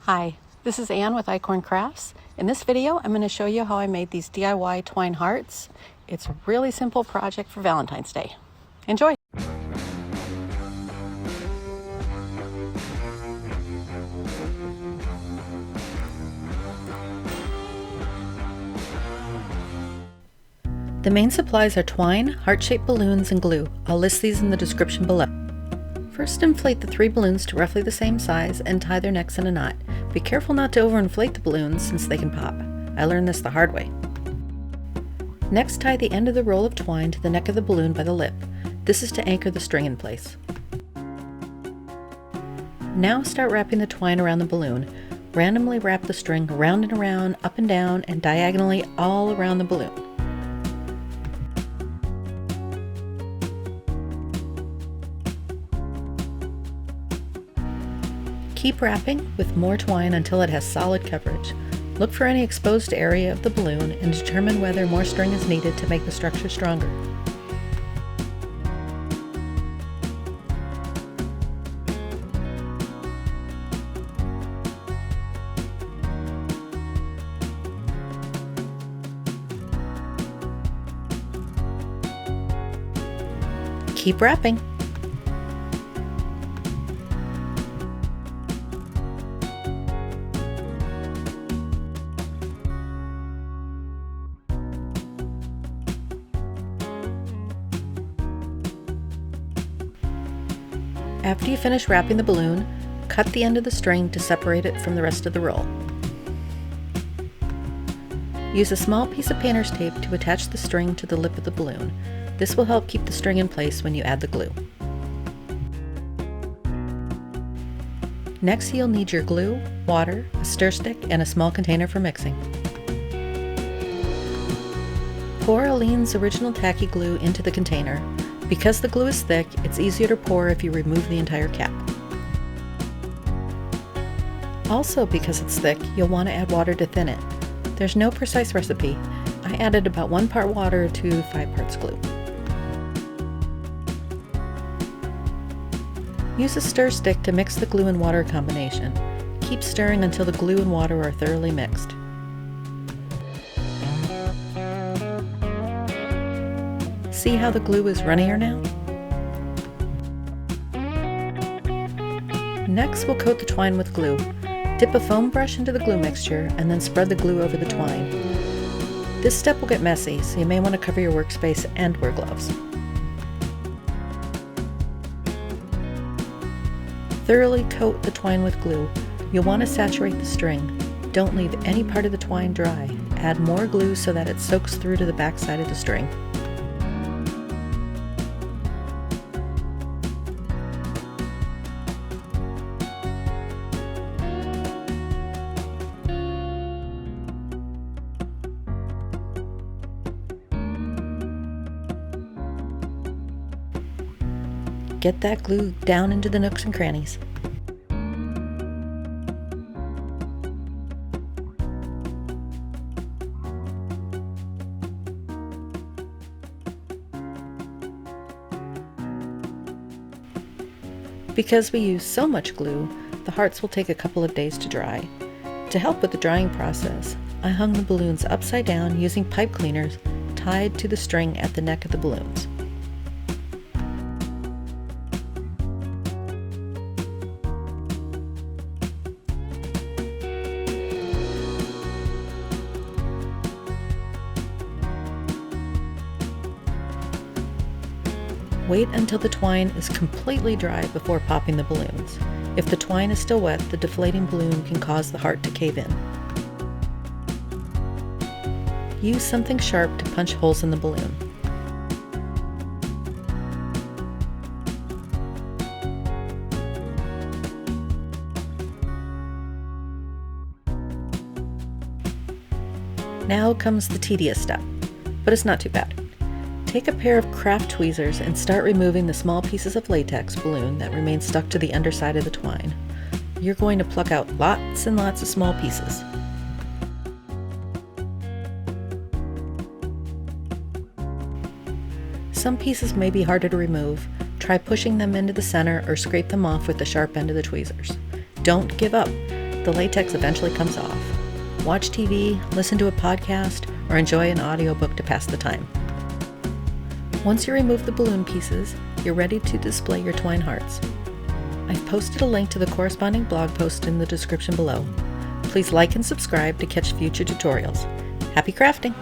Hi, this is Ann with Acorn Crafts. In this video, I'm going to show you how I made these DIY twine hearts. It's a really simple project for Valentine's Day. Enjoy! The main supplies are twine, heart-shaped balloons, and glue. I'll list these in the description below. First, inflate the 3 balloons to roughly the same size and tie their necks in a knot. Be careful not to overinflate the balloons since they can pop. I learned this the hard way. Next, tie the end of the roll of twine to the neck of the balloon by the lip. This is to anchor the string in place. Now start wrapping the twine around the balloon. Randomly wrap the string around and around, up and down, and diagonally all around the balloon. Keep wrapping with more twine until it has solid coverage. Look for any exposed area of the balloon and determine whether more string is needed to make the structure stronger. Keep wrapping. After you finish wrapping the balloon, cut the end of the string to separate it from the rest of the roll. Use a small piece of painter's tape to attach the string to the lip of the balloon. This will help keep the string in place when you add the glue. Next, you'll need your glue, water, a stir stick, and a small container for mixing. Pour Aline's original tacky glue into the container. Because the glue is thick, it's easier to pour if you remove the entire cap. Also, because it's thick, you'll want to add water to thin it. There's no precise recipe. I added about 1 part water to 5 parts glue. Use a stir stick to mix the glue and water combination. Keep stirring until the glue and water are thoroughly mixed. See how the glue is runnier now? Next, we'll coat the twine with glue. Dip a foam brush into the glue mixture and then spread the glue over the twine. This step will get messy, so you may want to cover your workspace and wear gloves. Thoroughly coat the twine with glue. You'll want to saturate the string. Don't leave any part of the twine dry. Add more glue so that it soaks through to the back side of the string. Get that glue down into the nooks and crannies. Because we use so much glue, the hearts will take a couple of days to dry. To help with the drying process, I hung the balloons upside down using pipe cleaners tied to the string at the neck of the balloons. Wait until the twine is completely dry before popping the balloons. If the twine is still wet, the deflating balloon can cause the heart to cave in. Use something sharp to punch holes in the balloon. Now comes the tedious step, but it's not too bad. Take a pair of craft tweezers and start removing the small pieces of latex balloon that remain stuck to the underside of the twine. You're going to pluck out lots and lots of small pieces. Some pieces may be harder to remove. Try pushing them into the center or scrape them off with the sharp end of the tweezers. Don't give up. the latex eventually comes off. Watch TV, listen to a podcast, or enjoy an audiobook to pass the time. Once you remove the balloon pieces, you're ready to display your twine hearts. I've posted a link to the corresponding blog post in the description below. Please like and subscribe to catch future tutorials. Happy crafting!